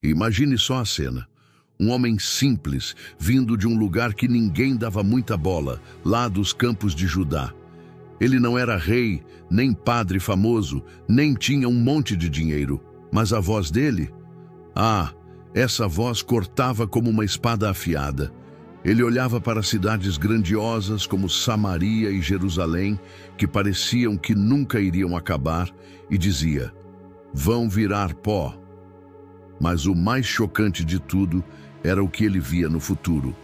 Imagine só a cena. Um homem simples, vindo de um lugar que ninguém dava muita bola, lá dos campos de Judá. Ele não era rei, nem padre famoso, nem tinha um monte de dinheiro. Mas a voz dele? Ah, essa voz cortava como uma espada afiada. Ele olhava para cidades grandiosas como Samaria e Jerusalém, que pareciam que nunca iriam acabar, e dizia: vão virar pó. Mas o mais chocante de tudo era o que ele via no futuro.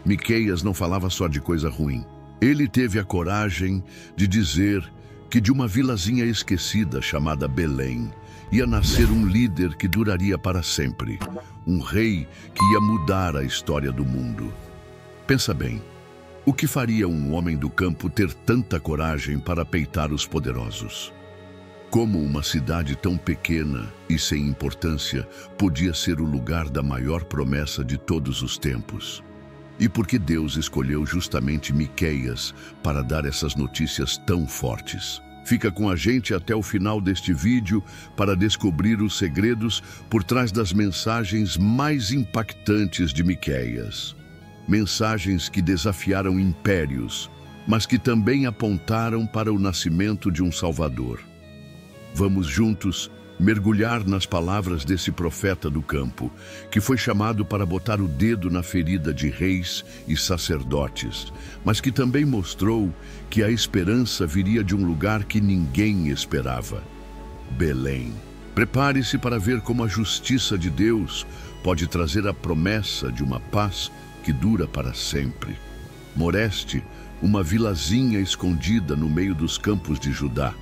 Miqueias não falava só de coisa ruim. Ele teve a coragem de dizer que de uma vilazinha esquecida chamada Belém ia nascer um líder que duraria para sempre, um rei que ia mudar a história do mundo. Pensa bem, o que faria um homem do campo ter tanta coragem para peitar os poderosos? Como uma cidade tão pequena e sem importância podia ser o lugar da maior promessa de todos os tempos? E por que Deus escolheu justamente Miqueias para dar essas notícias tão fortes? Fica com a gente até o final deste vídeo para descobrir os segredos por trás das mensagens mais impactantes de Miqueias. Mensagens que desafiaram impérios, mas que também apontaram para o nascimento de um Salvador. Vamos juntos mergulhar nas palavras desse profeta do campo, que foi chamado para botar o dedo na ferida de reis e sacerdotes, mas que também mostrou que a esperança viria de um lugar que ninguém esperava: Belém. Prepare-se para ver como a justiça de Deus pode trazer a promessa de uma paz que dura para sempre. Moreste, uma vilazinha escondida no meio dos campos de Judá.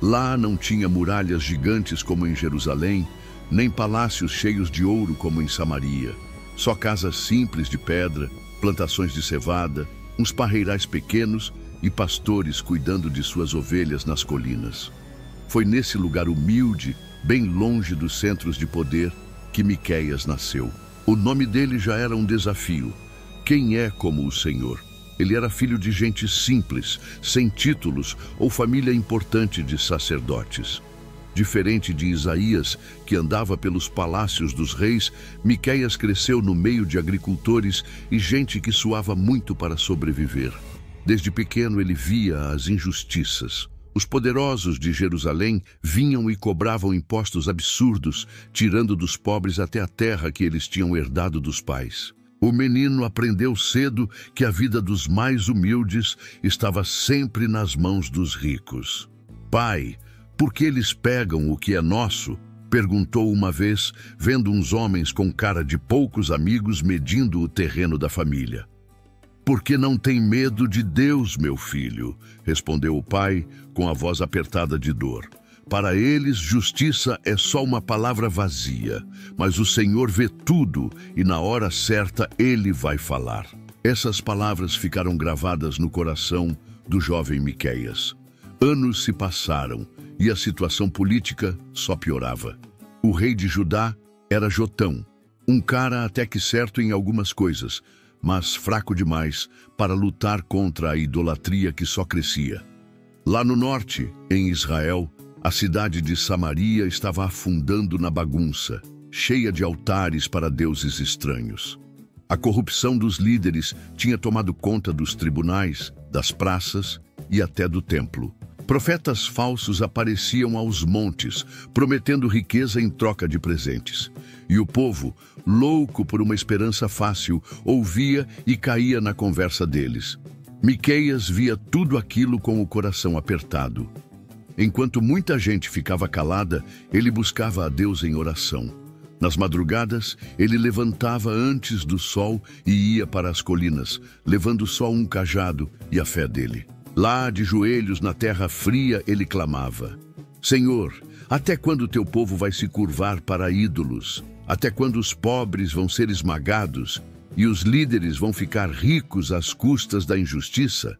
Lá não tinha muralhas gigantes como em Jerusalém, nem palácios cheios de ouro como em Samaria. Só casas simples de pedra, plantações de cevada, uns parreirais pequenos e pastores cuidando de suas ovelhas nas colinas. Foi nesse lugar humilde, bem longe dos centros de poder, que Miqueias nasceu. O nome dele já era um desafio. Quem é como o Senhor? Ele era filho de gente simples, sem títulos ou família importante de sacerdotes. Diferente de Isaías, que andava pelos palácios dos reis, Miqueias cresceu no meio de agricultores e gente que suava muito para sobreviver. Desde pequeno ele via as injustiças. Os poderosos de Jerusalém vinham e cobravam impostos absurdos, tirando dos pobres até a terra que eles tinham herdado dos pais. O menino aprendeu cedo que a vida dos mais humildes estava sempre nas mãos dos ricos. Pai, por que eles pegam o que é nosso? Perguntou uma vez, vendo uns homens com cara de poucos amigos medindo o terreno da família. Porque não tem medo de Deus, meu filho, respondeu o pai com a voz apertada de dor. Para eles, justiça é só uma palavra vazia, mas o Senhor vê tudo e na hora certa Ele vai falar. Essas palavras ficaram gravadas no coração do jovem Miqueias. Anos se passaram e a situação política só piorava. O rei de Judá era Jotão, um cara até que certo em algumas coisas, mas fraco demais para lutar contra a idolatria que só crescia. Lá no norte, em Israel, a cidade de Samaria estava afundando na bagunça, cheia de altares para deuses estranhos. A corrupção dos líderes tinha tomado conta dos tribunais, das praças e até do templo. Profetas falsos apareciam aos montes, prometendo riqueza em troca de presentes. E o povo, louco por uma esperança fácil, ouvia e caía na conversa deles. Miqueias via tudo aquilo com o coração apertado. Enquanto muita gente ficava calada, ele buscava a Deus em oração. Nas madrugadas, ele levantava antes do sol e ia para as colinas, levando só um cajado e a fé dele. Lá, de joelhos na terra fria, ele clamava: Senhor, até quando teu povo vai se curvar para ídolos? Até quando os pobres vão ser esmagados e os líderes vão ficar ricos às custas da injustiça?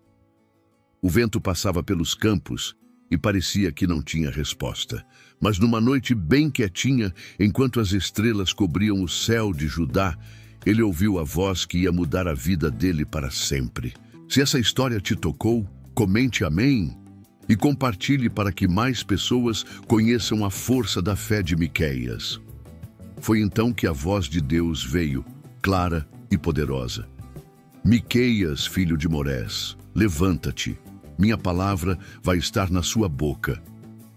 O vento passava pelos campos e parecia que não tinha resposta. Mas numa noite bem quietinha, enquanto as estrelas cobriam o céu de Judá, ele ouviu a voz que ia mudar a vida dele para sempre. Se essa história te tocou, comente amém e compartilhe para que mais pessoas conheçam a força da fé de Miqueias. Foi então que a voz de Deus veio, clara e poderosa. Miqueias, filho de Morés, levanta-te. Minha palavra vai estar na sua boca.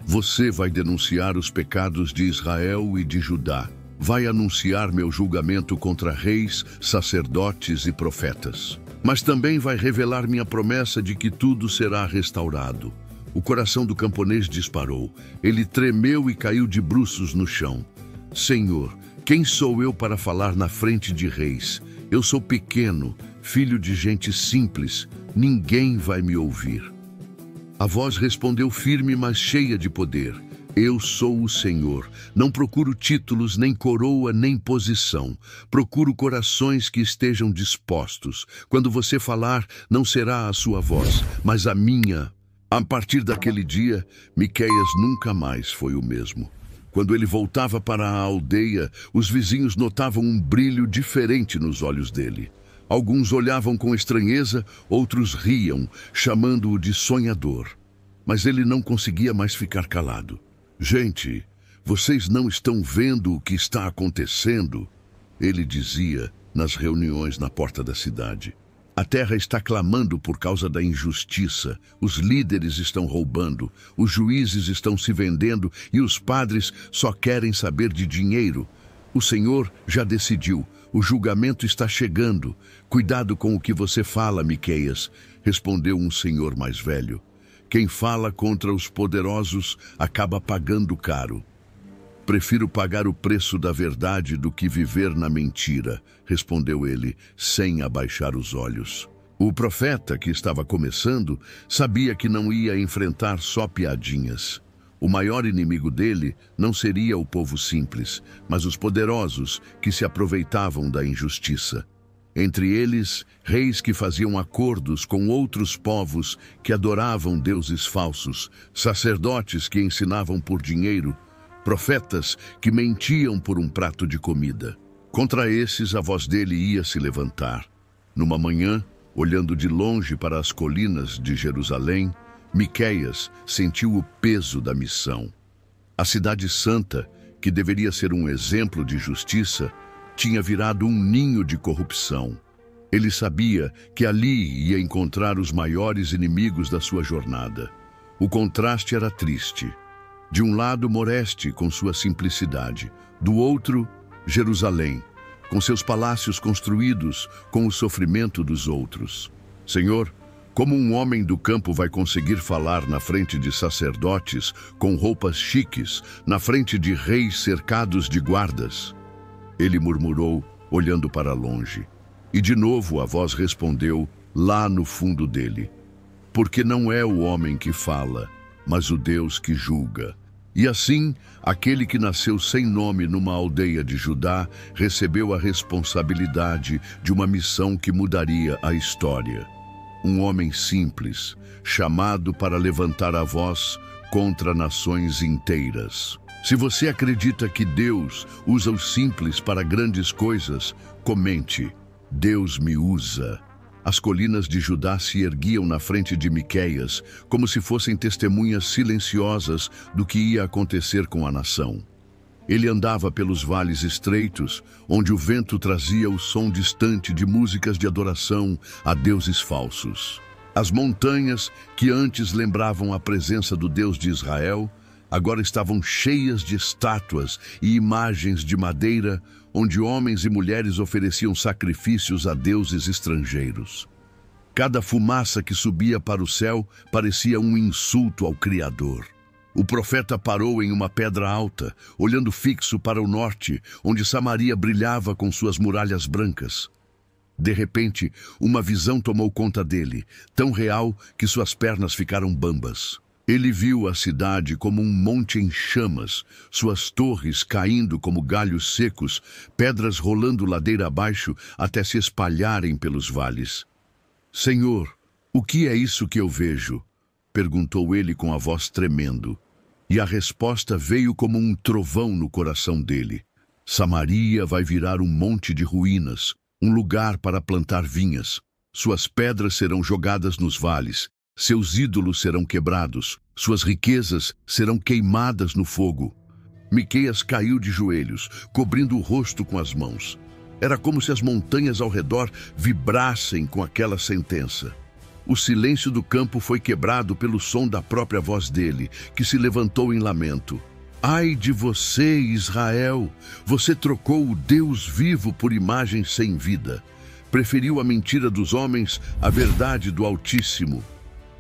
Você vai denunciar os pecados de Israel e de Judá. Vai anunciar meu julgamento contra reis, sacerdotes e profetas. Mas também vai revelar minha promessa de que tudo será restaurado. O coração do camponês disparou. Ele tremeu e caiu de bruços no chão. Senhor, quem sou eu para falar na frente de reis? Eu sou pequeno, filho de gente simples. Ninguém vai me ouvir. A voz respondeu firme, mas cheia de poder. Eu sou o Senhor. Não procuro títulos, nem coroa, nem posição. Procuro corações que estejam dispostos. Quando você falar, não será a sua voz, mas a minha. A partir daquele dia, Miqueias nunca mais foi o mesmo. Quando ele voltava para a aldeia, os vizinhos notavam um brilho diferente nos olhos dele. Alguns olhavam com estranheza, outros riam, chamando-o de sonhador. Mas ele não conseguia mais ficar calado. Gente, vocês não estão vendo o que está acontecendo? Ele dizia nas reuniões na porta da cidade. A terra está clamando por causa da injustiça. Os líderes estão roubando, os juízes estão se vendendo e os padres só querem saber de dinheiro. O Senhor já decidiu. O julgamento está chegando. Cuidado com o que você fala, Miqueias, respondeu um senhor mais velho. Quem fala contra os poderosos acaba pagando caro. Prefiro pagar o preço da verdade do que viver na mentira, respondeu ele, sem abaixar os olhos. O profeta, que estava começando, sabia que não ia enfrentar só piadinhas. O maior inimigo dele não seria o povo simples, mas os poderosos que se aproveitavam da injustiça. Entre eles, reis que faziam acordos com outros povos que adoravam deuses falsos, sacerdotes que ensinavam por dinheiro, profetas que mentiam por um prato de comida. Contra esses, a voz dele ia se levantar. Numa manhã, olhando de longe para as colinas de Jerusalém, Miqueias sentiu o peso da missão. A cidade santa, que deveria ser um exemplo de justiça, tinha virado um ninho de corrupção. Ele sabia que ali ia encontrar os maiores inimigos da sua jornada. O contraste era triste. De um lado, Moreste, com sua simplicidade. Do outro, Jerusalém, com seus palácios construídos com o sofrimento dos outros. Senhor, como um homem do campo vai conseguir falar na frente de sacerdotes com roupas chiques, na frente de reis cercados de guardas? Ele murmurou, olhando para longe. E de novo a voz respondeu, lá no fundo dele. Porque não é o homem que fala, mas o Deus que julga. E assim, aquele que nasceu sem nome numa aldeia de Judá recebeu a responsabilidade de uma missão que mudaria a história. Um homem simples, chamado para levantar a voz contra nações inteiras. Se você acredita que Deus usa os simples para grandes coisas, comente: Deus me usa. As colinas de Judá se erguiam na frente de Miqueias, como se fossem testemunhas silenciosas do que ia acontecer com a nação. Ele andava pelos vales estreitos, onde o vento trazia o som distante de músicas de adoração a deuses falsos. As montanhas, que antes lembravam a presença do Deus de Israel, agora estavam cheias de estátuas e imagens de madeira, onde homens e mulheres ofereciam sacrifícios a deuses estrangeiros. Cada fumaça que subia para o céu parecia um insulto ao Criador. O profeta parou em uma pedra alta, olhando fixo para o norte, onde Samaria brilhava com suas muralhas brancas. De repente, uma visão tomou conta dele, tão real que suas pernas ficaram bambas. Ele viu a cidade como um monte em chamas, suas torres caindo como galhos secos, pedras rolando ladeira abaixo até se espalharem pelos vales. Senhor, o que é isso que eu vejo? Perguntou ele com a voz tremendo. E a resposta veio como um trovão no coração dele. Samaria vai virar um monte de ruínas, um lugar para plantar vinhas. Suas pedras serão jogadas nos vales. Seus ídolos serão quebrados, suas riquezas serão queimadas no fogo. Miqueias caiu de joelhos, cobrindo o rosto com as mãos. Era como se as montanhas ao redor vibrassem com aquela sentença. O silêncio do campo foi quebrado pelo som da própria voz dele, que se levantou em lamento. Ai de você, Israel! Você trocou o Deus vivo por imagens sem vida. Preferiu a mentira dos homens à verdade do Altíssimo.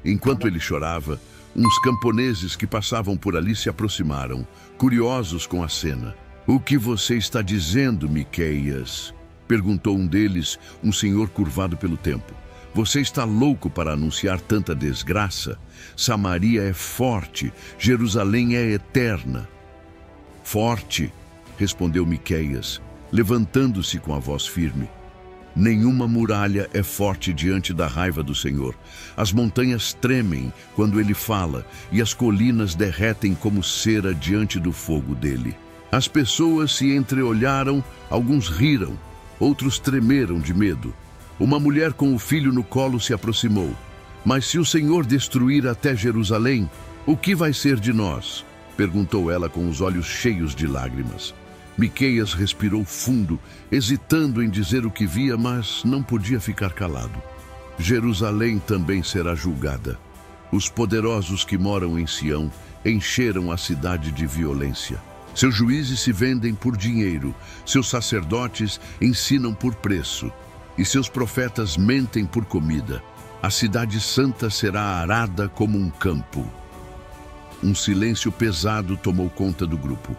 Enquanto ele chorava, uns camponeses que passavam por ali se aproximaram, curiosos com a cena. O que você está dizendo, Miqueias? Perguntou um deles, um senhor curvado pelo tempo. Você está louco para anunciar tanta desgraça? Samaria é forte, Jerusalém é eterna. Forte, respondeu Miqueias, levantando-se com a voz firme. Nenhuma muralha é forte diante da raiva do Senhor. As montanhas tremem quando ele fala, e as colinas derretem como cera diante do fogo dele. As pessoas se entreolharam, alguns riram, outros tremeram de medo. Uma mulher com o filho no colo se aproximou. Mas se o Senhor destruir até Jerusalém, o que vai ser de nós? Perguntou ela com os olhos cheios de lágrimas. Miqueias respirou fundo, hesitando em dizer o que via, mas não podia ficar calado. Jerusalém também será julgada. Os poderosos que moram em Sião encheram a cidade de violência. Seus juízes se vendem por dinheiro, seus sacerdotes ensinam por preço, e seus profetas mentem por comida. A cidade santa será arada como um campo. Um silêncio pesado tomou conta do grupo.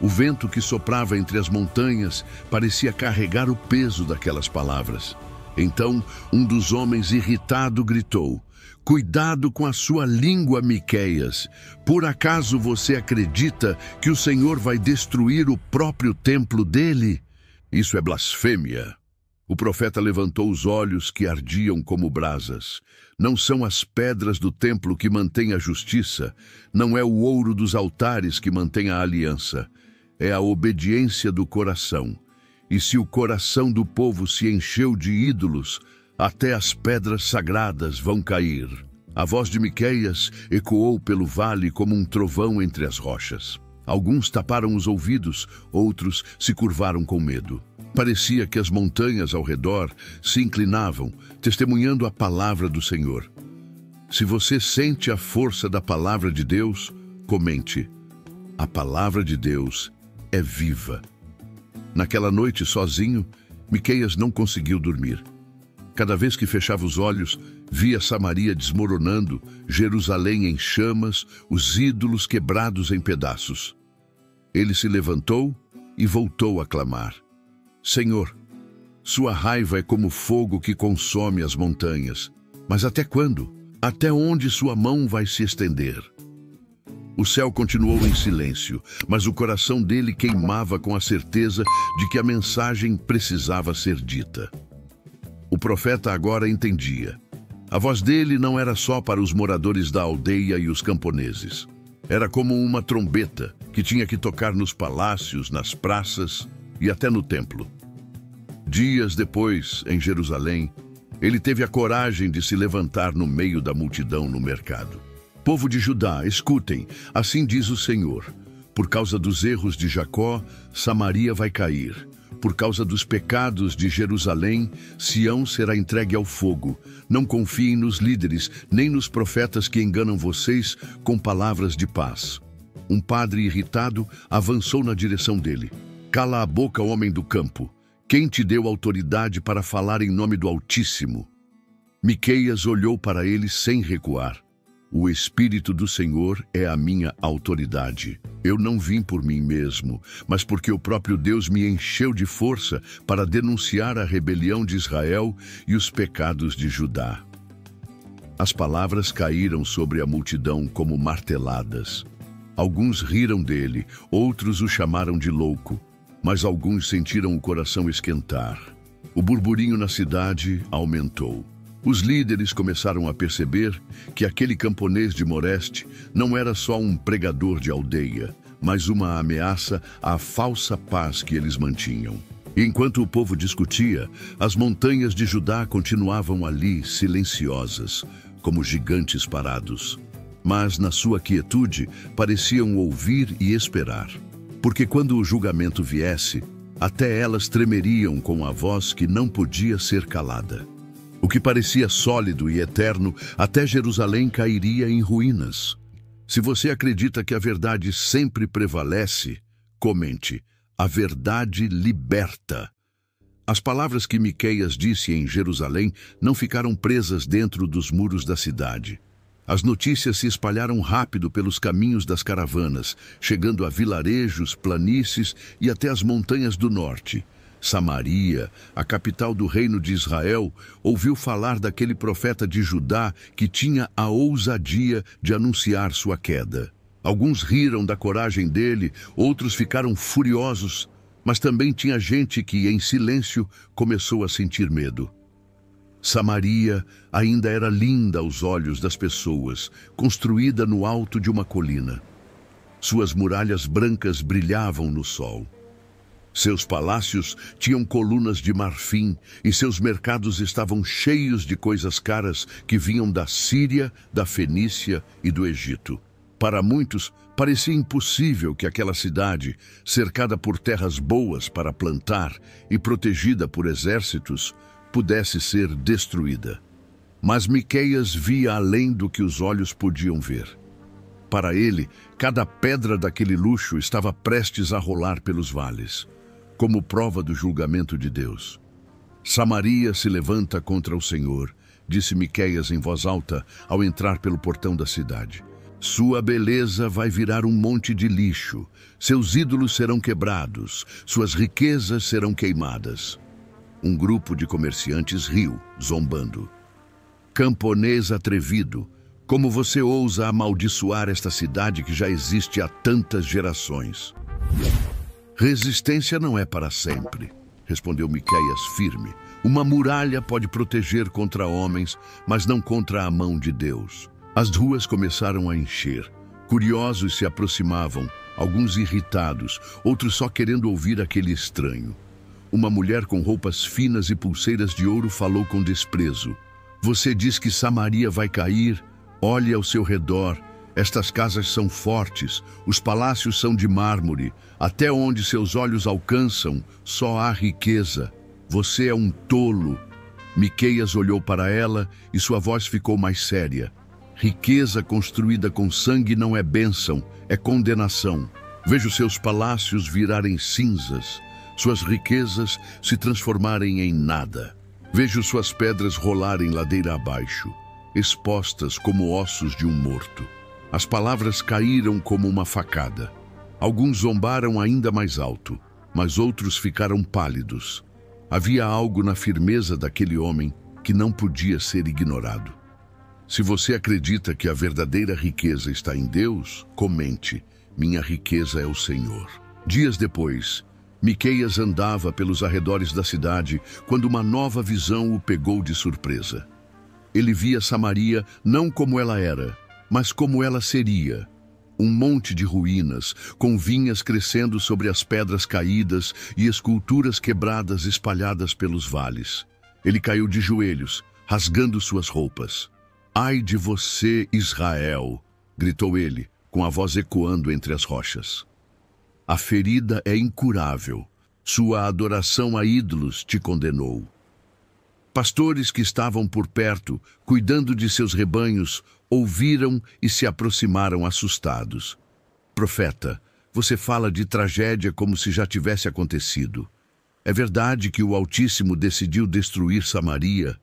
O vento que soprava entre as montanhas parecia carregar o peso daquelas palavras. Então, um dos homens irritado gritou: Cuidado com a sua língua, Miqueias. Por acaso você acredita que o Senhor vai destruir o próprio templo dele? Isso é blasfêmia. O profeta levantou os olhos que ardiam como brasas. Não são as pedras do templo que mantêm a justiça, não é o ouro dos altares que mantém a aliança. É a obediência do coração. E se o coração do povo se encheu de ídolos, até as pedras sagradas vão cair. A voz de Miqueias ecoou pelo vale como um trovão entre as rochas. Alguns taparam os ouvidos, outros se curvaram com medo. Parecia que as montanhas ao redor se inclinavam, testemunhando a palavra do Senhor. Se você sente a força da palavra de Deus, comente. A palavra de Deus é viva. Naquela noite, sozinho, Miqueias não conseguiu dormir. Cada vez que fechava os olhos, via Samaria desmoronando, Jerusalém em chamas, os ídolos quebrados em pedaços. Ele se levantou e voltou a clamar. Senhor, sua raiva é como fogo que consome as montanhas. Mas até quando? Até onde sua mão vai se estender? O céu continuou em silêncio, mas o coração dele queimava com a certeza de que a mensagem precisava ser dita. O profeta agora entendia. A voz dele não era só para os moradores da aldeia e os camponeses. Era como uma trombeta que tinha que tocar nos palácios, nas praças e até no templo. Dias depois, em Jerusalém, ele teve a coragem de se levantar no meio da multidão no mercado. Povo de Judá, escutem, assim diz o Senhor. Por causa dos erros de Jacó, Samaria vai cair. Por causa dos pecados de Jerusalém, Sião será entregue ao fogo. Não confiem nos líderes, nem nos profetas que enganam vocês com palavras de paz. Um padre irritado avançou na direção dele. Cala a boca, homem do campo. Quem te deu autoridade para falar em nome do Altíssimo? Miqueias olhou para ele sem recuar. O Espírito do Senhor é a minha autoridade. Eu não vim por mim mesmo, mas porque o próprio Deus me encheu de força para denunciar a rebelião de Israel e os pecados de Judá. As palavras caíram sobre a multidão como marteladas. Alguns riram dele, outros o chamaram de louco, mas alguns sentiram o coração esquentar. O burburinho na cidade aumentou. Os líderes começaram a perceber que aquele camponês de Moreste não era só um pregador de aldeia, mas uma ameaça à falsa paz que eles mantinham. Enquanto o povo discutia, as montanhas de Judá continuavam ali, silenciosas, como gigantes parados. mas na sua quietude pareciam ouvir e esperar. Porque quando o julgamento viesse, até elas tremeriam com a voz que não podia ser calada. O que parecia sólido e eterno, até Jerusalém cairia em ruínas. Se você acredita que a verdade sempre prevalece, comente: a verdade liberta. As palavras que Miqueias disse em Jerusalém não ficaram presas dentro dos muros da cidade. As notícias se espalharam rápido pelos caminhos das caravanas, chegando a vilarejos, planícies e até as montanhas do norte. Samaria, a capital do reino de Israel, ouviu falar daquele profeta de Judá que tinha a ousadia de anunciar sua queda. Alguns riram da coragem dele, outros ficaram furiosos, mas também tinha gente que, em silêncio, começou a sentir medo. Samaria ainda era linda aos olhos das pessoas, construída no alto de uma colina. Suas muralhas brancas brilhavam no sol. Seus palácios tinham colunas de marfim e seus mercados estavam cheios de coisas caras que vinham da Síria, da Fenícia e do Egito. Para muitos, parecia impossível que aquela cidade, cercada por terras boas para plantar e protegida por exércitos, pudesse ser destruída. Mas Miqueias via além do que os olhos podiam ver. Para ele, cada pedra daquele luxo estava prestes a rolar pelos vales, como prova do julgamento de Deus. Samaria se levanta contra o Senhor, disse Miqueias em voz alta ao entrar pelo portão da cidade. Sua beleza vai virar um monte de lixo, seus ídolos serão quebrados, suas riquezas serão queimadas. Um grupo de comerciantes riu, zombando. Camponês atrevido, como você ousa amaldiçoar esta cidade que já existe há tantas gerações? Resistência não é para sempre, respondeu Miqueias firme. Uma muralha pode proteger contra homens, mas não contra a mão de Deus. As ruas começaram a encher. Curiosos se aproximavam, alguns irritados, outros só querendo ouvir aquele estranho. Uma mulher com roupas finas e pulseiras de ouro falou com desprezo. Você diz que Samaria vai cair? Olhe ao seu redor. Estas casas são fortes, os palácios são de mármore. Até onde seus olhos alcançam, só há riqueza. Você é um tolo. Miqueias olhou para ela e sua voz ficou mais séria. Riqueza construída com sangue não é bênção, é condenação. Vejo seus palácios virarem cinzas, suas riquezas se transformarem em nada. Vejo suas pedras rolarem ladeira abaixo, expostas como ossos de um morto. As palavras caíram como uma facada. Alguns zombaram ainda mais alto, mas outros ficaram pálidos. Havia algo na firmeza daquele homem que não podia ser ignorado. Se você acredita que a verdadeira riqueza está em Deus, comente: minha riqueza é o Senhor. Dias depois, Miqueias andava pelos arredores da cidade quando uma nova visão o pegou de surpresa. Ele via Samaria não como ela era, mas como ela seria. Um monte de ruínas, com vinhas crescendo sobre as pedras caídas e esculturas quebradas espalhadas pelos vales. Ele caiu de joelhos, rasgando suas roupas. Ai de você, Israel! Gritou ele, com a voz ecoando entre as rochas. A ferida é incurável. Sua adoração a ídolos te condenou. Pastores que estavam por perto, cuidando de seus rebanhos, ouviram e se aproximaram assustados. Profeta, você fala de tragédia como se já tivesse acontecido. É verdade que o Altíssimo decidiu destruir Samaria?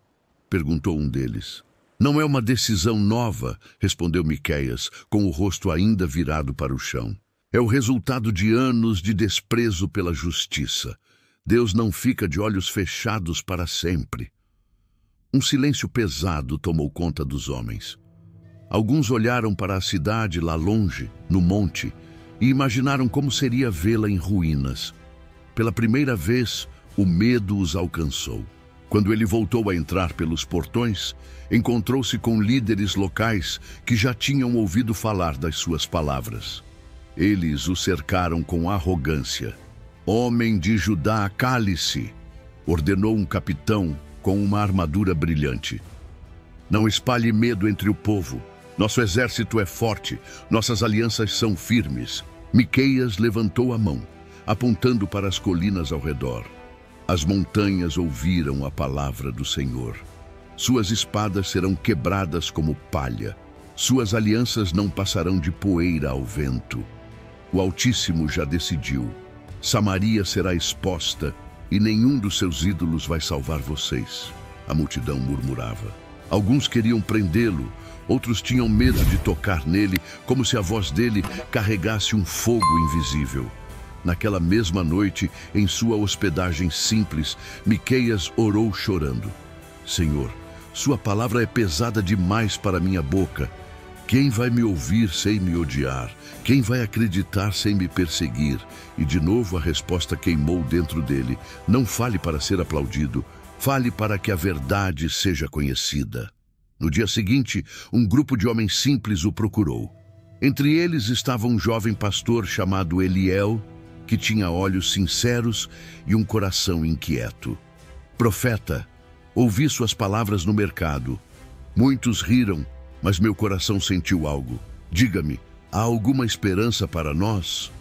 Perguntou um deles. Não é uma decisão nova, respondeu Miqueias, com o rosto ainda virado para o chão. É o resultado de anos de desprezo pela justiça. Deus não fica de olhos fechados para sempre. Um silêncio pesado tomou conta dos homens. Alguns olharam para a cidade lá longe, no monte, e imaginaram como seria vê-la em ruínas. Pela primeira vez, o medo os alcançou. Quando ele voltou a entrar pelos portões, encontrou-se com líderes locais que já tinham ouvido falar das suas palavras. Eles o cercaram com arrogância. Homem de Judá, cale-se, ordenou um capitão com uma armadura brilhante. Não espalhe medo entre o povo. Nosso exército é forte, nossas alianças são firmes. Miqueias levantou a mão, apontando para as colinas ao redor. As montanhas ouviram a palavra do Senhor. Suas espadas serão quebradas como palha. Suas alianças não passarão de poeira ao vento. O Altíssimo já decidiu. Samaria será exposta e nenhum dos seus ídolos vai salvar vocês. A multidão murmurava. Alguns queriam prendê-lo, outros tinham medo de tocar nele, como se a voz dele carregasse um fogo invisível. Naquela mesma noite, em sua hospedagem simples, Miqueias orou chorando. Senhor, sua palavra é pesada demais para minha boca. Quem vai me ouvir sem me odiar? Quem vai acreditar sem me perseguir? E de novo a resposta queimou dentro dele. Não fale para ser aplaudido, fale para que a verdade seja conhecida. No dia seguinte, um grupo de homens simples o procurou. Entre eles estava um jovem pastor chamado Eliel, que tinha olhos sinceros e um coração inquieto. Profeta, ouvi suas palavras no mercado. Muitos riram, mas meu coração sentiu algo. Diga-me, há alguma esperança para nós?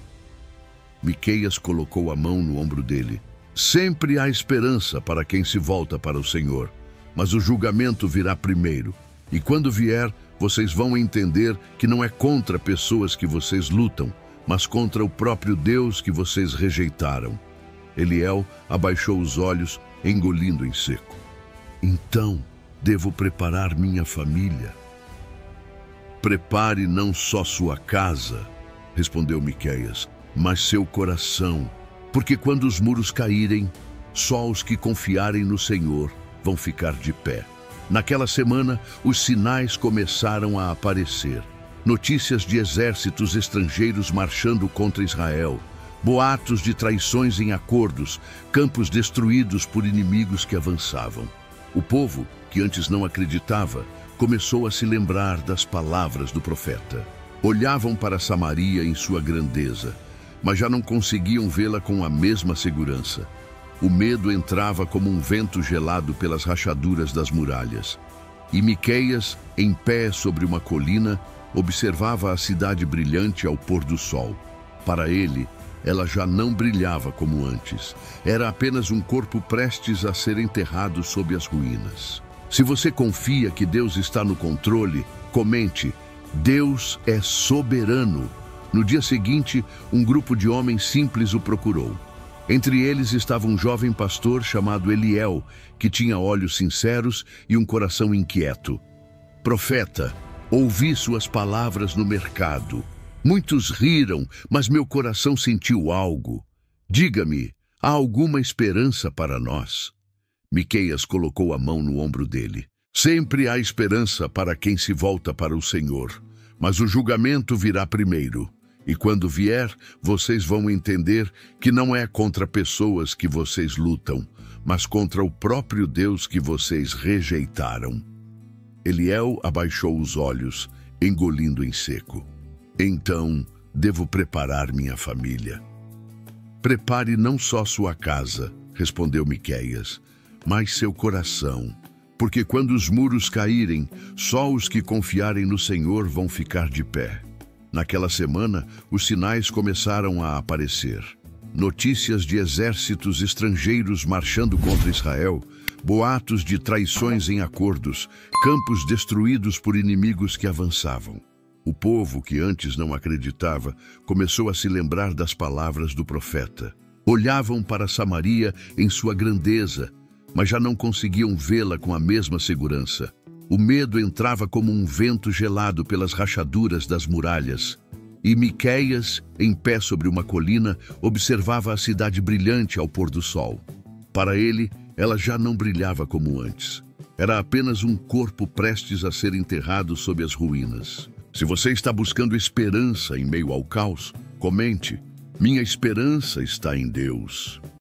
Miqueias colocou a mão no ombro dele. Sempre há esperança para quem se volta para o Senhor, mas o julgamento virá primeiro. E quando vier, vocês vão entender que não é contra pessoas que vocês lutam, mas contra o próprio Deus que vocês rejeitaram. Eliel abaixou os olhos, engolindo em seco. Então, devo preparar minha família. Prepare não só sua casa, respondeu Miqueias, mas seu coração, porque quando os muros caírem, só os que confiarem no Senhor vão ficar de pé. Naquela semana, os sinais começaram a aparecer. Notícias de exércitos estrangeiros marchando contra Israel, boatos de traições em acordos, campos destruídos por inimigos que avançavam. O povo, que antes não acreditava, começou a se lembrar das palavras do profeta. Olhavam para Samaria em sua grandeza, mas já não conseguiam vê-la com a mesma segurança. O medo entrava como um vento gelado pelas rachaduras das muralhas. E Miqueias, em pé sobre uma colina, observava a cidade brilhante ao pôr do sol. Para ele, ela já não brilhava como antes. Era apenas um corpo prestes a ser enterrado sob as ruínas. Se você confia que Deus está no controle, comente: Deus é soberano. No dia seguinte, um grupo de homens simples o procurou. Entre eles estava um jovem pastor chamado Eliel, que tinha olhos sinceros e um coração inquieto. Profeta, ouvi suas palavras no mercado. Muitos riram, mas meu coração sentiu algo. Diga-me, há alguma esperança para nós? Miqueias colocou a mão no ombro dele. Sempre há esperança para quem se volta para o Senhor, mas o julgamento virá primeiro. E quando vier, vocês vão entender que não é contra pessoas que vocês lutam, mas contra o próprio Deus que vocês rejeitaram. Eliel abaixou os olhos, engolindo em seco. Então, devo preparar minha família. Prepare não só sua casa, respondeu Miqueias, mas seu coração, porque quando os muros caírem, só os que confiarem no Senhor vão ficar de pé. Naquela semana, os sinais começaram a aparecer. Notícias de exércitos estrangeiros marchando contra Israel, boatos de traições em acordos, campos destruídos por inimigos que avançavam. O povo, que antes não acreditava, começou a se lembrar das palavras do profeta. Olhavam para Samaria em sua grandeza, mas já não conseguiam vê-la com a mesma segurança. O medo entrava como um vento gelado pelas rachaduras das muralhas. E Miqueias, em pé sobre uma colina, observava a cidade brilhante ao pôr do sol. Para ele, ela já não brilhava como antes. Era apenas um corpo prestes a ser enterrado sob as ruínas. Se você está buscando esperança em meio ao caos, comente: minha esperança está em Deus.